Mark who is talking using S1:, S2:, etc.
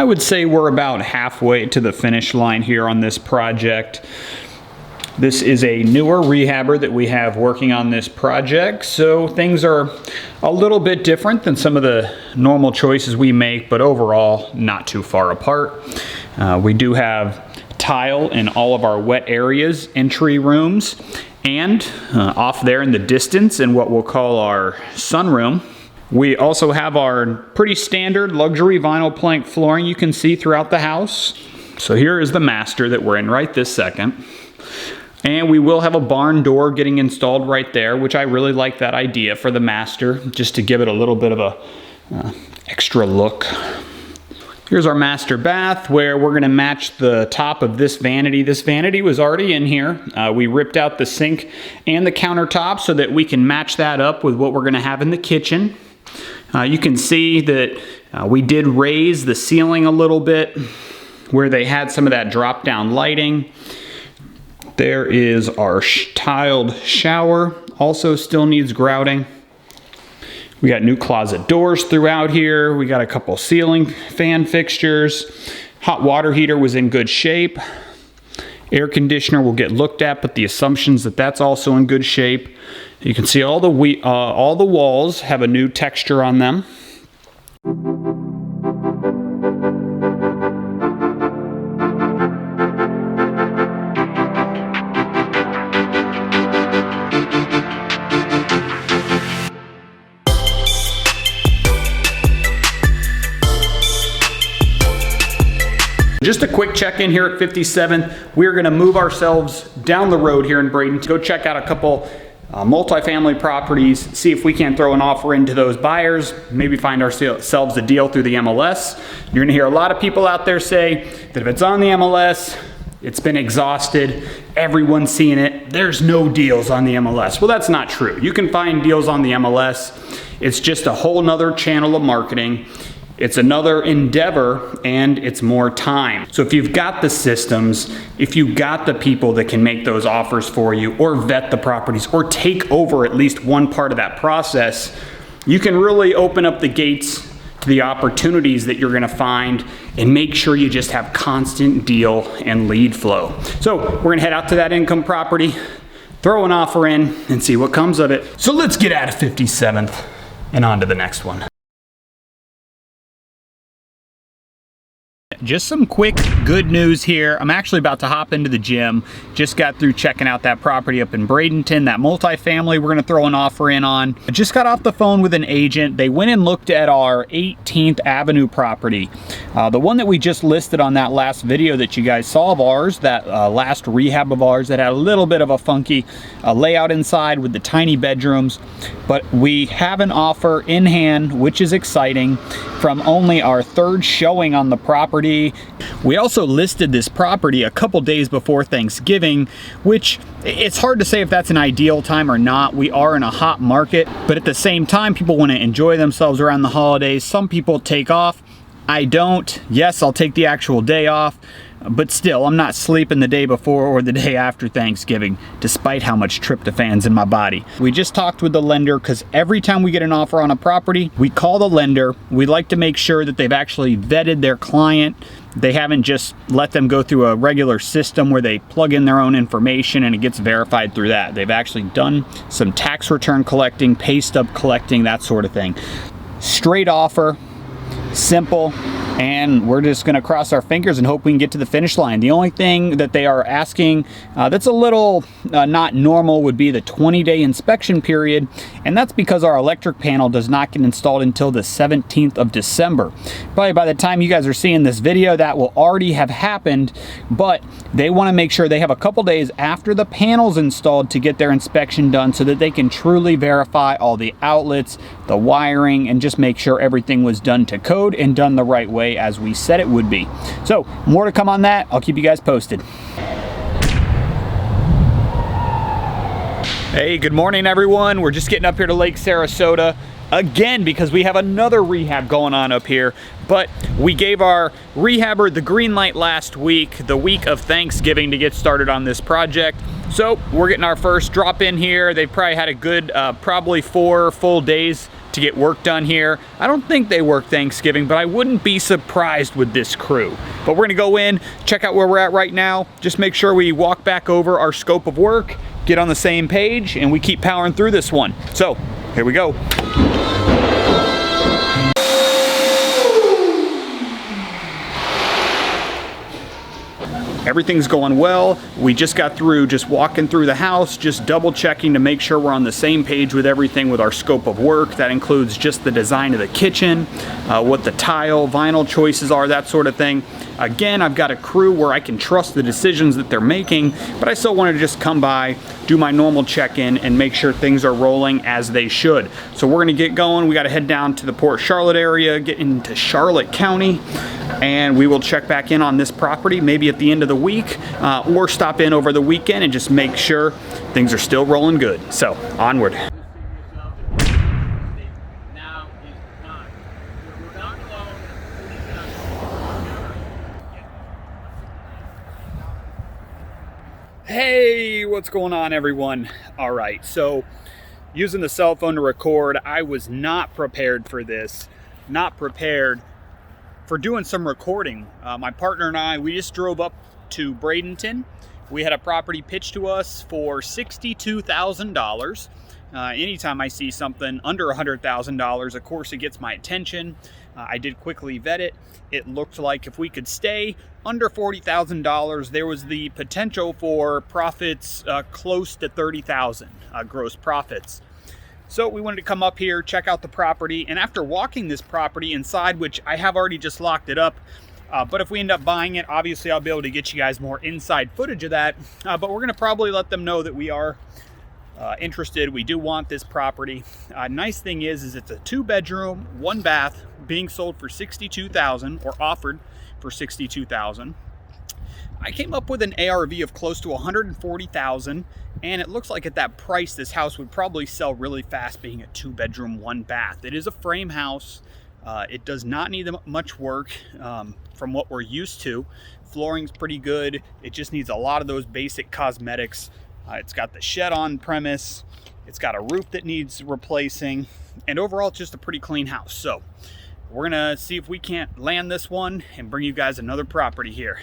S1: I would say we're about halfway to the finish line here on this project. This is a newer rehabber that we have working on this project, so things are a little bit different than some of the normal choices we make, but overall not too far apart. We do have tile in all of our wet areas, entry rooms, and off there in the distance in what we'll call our sunroom. We also have our pretty standard luxury vinyl plank flooring you can see throughout the house. So here is the master that we're in right this second. And we will have a barn door getting installed right there, which I really like that idea for the master, just to give it a little bit of a extra look. Here's our master bath, where we're gonna match the top of this vanity. This vanity was already in here. We ripped out the sink and the countertop so that we can match that up with what we're gonna have in the kitchen. You can see that we did raise the ceiling a little bit where they had some of that drop down lighting. There is our tiled shower, also still needs grouting. We got new closet doors throughout here. We got a couple ceiling fan fixtures. Hot water heater was in good shape. Air conditioner will get looked at, but the assumption's that that's also in good shape. You can see all the walls have a new texture on them. Just a quick check-in here at 57th. We're gonna move ourselves down the road here in Bradenton to go check out a couple multifamily properties, see if we can throw an offer into those buyers, maybe find ourselves a deal through the MLS. You're gonna hear a lot of people out there say that if it's on the MLS, it's been exhausted, everyone's seeing it, there's no deals on the MLS. Well, that's not true. You can find deals on the MLS. It's just a whole nother channel of marketing. It's another endeavor, and it's more time. So if you've got the systems, if you've got the people that can make those offers for you, or vet the properties, or take over at least one part of that process, you can really open up the gates to the opportunities that you're gonna find and make sure you just have constant deal and lead flow. So we're gonna head out to that income property, throw an offer in, and see what comes of it. So let's get out of 57th and on to the next one. Just some quick good news here. I'm actually about to hop into the gym. Just got through checking out that property up in Bradenton, that multifamily we're gonna throw an offer in on. I just got off the phone with an agent. They went and looked at our 18th Avenue property. The one that we just listed on that last video that you guys saw of ours, that last rehab of ours that had a little bit of a funky layout inside with the tiny bedrooms. But we have an offer in hand, which is exciting, from only our third showing on the property. We also listed this property a couple days before Thanksgiving, which it's hard to say if that's an ideal time or not. We are in a hot market, but at the same time, people want to enjoy themselves around the holidays. Some people take off. I don't. Yes, I'll take the actual day off, but still, I'm not sleeping the day before or the day after Thanksgiving, despite how much tryptophan's in my body. We just talked with the lender, because every time we get an offer on a property, we call the lender. We like to make sure that they've actually vetted their client. They haven't just let them go through a regular system where they plug in their own information and it gets verified through that. They've actually done some tax return collecting, pay stub collecting, that sort of thing. Straight offer, simple, and we're just gonna cross our fingers and hope we can get to the finish line. The only thing that they are asking that's a little not normal would be the 20-day inspection period, and that's because our electric panel does not get installed until the 17th of December. Probably by the time you guys are seeing this video, that will already have happened, but they wanna make sure they have a couple days after the panel's installed to get their inspection done so that they can truly verify all the outlets, the wiring, and just make sure everything was done to code and done the right way as we said it would be. So more to come on that. I'll keep you guys posted. Hey, good morning everyone. We're just getting up here to Lake Sarasota again because we have another rehab going on up here. But we gave our rehabber the green light last week, the week of Thanksgiving, to get started on this project. So we're getting our first drop in here. They've probably had a good probably 4 full days to get work done here. I don't think they work Thanksgiving, but I wouldn't be surprised with this crew. But we're gonna go in, check out where we're at right now, just make sure we walk back over our scope of work, get on the same page, and we keep powering through this one. So, here we go. Everything's going well. We just got through just walking through the house, just double checking to make sure we're on the same page with everything with our scope of work. That includes just the design of the kitchen, what the tile, vinyl choices are, that sort of thing. Again, I've got a crew where I can trust the decisions that they're making, but I still want to just come by, do my normal check-in, and make sure things are rolling as they should. So we're going to get going. We got to head down to the Port Charlotte area, get into Charlotte County, and we will check back in on this property maybe at the end of the week, or stop in over the weekend and just make sure things are still rolling good. So, onward. Hey, what's going on, everyone? All right, so using the cell phone to record, I was not prepared for this, not prepared for doing some recording. My partner and I, we just drove up to Bradenton. We had a property pitched to us for $62,000. Anytime I see something under $100,000, of course it gets my attention. I did quickly vet it. It looked like if we could stay under $40,000, there was the potential for profits close to $30,000 gross profits. So we wanted to come up here, check out the property, and after walking this property inside, which I have already just locked it up, but if we end up buying it, obviously I'll be able to get you guys more inside footage of that, but we're gonna probably let them know that we are interested. We do want this property. Nice thing is it's a 2-bedroom, 1-bath, being sold for $62,000 or offered for $62,000. I came up with an ARV of close to $140,000, and it looks like at that price this house would probably sell really fast, being a 2-bedroom, 1-bath. It is a frame house. It does not need much work from what we're used to. Flooring's pretty good. It just needs a lot of those basic cosmetics. It's got the shed on premise. It's got a roof that needs replacing, and overall it's just a pretty clean house. So we're gonna see if we can't land this one and bring you guys another property here.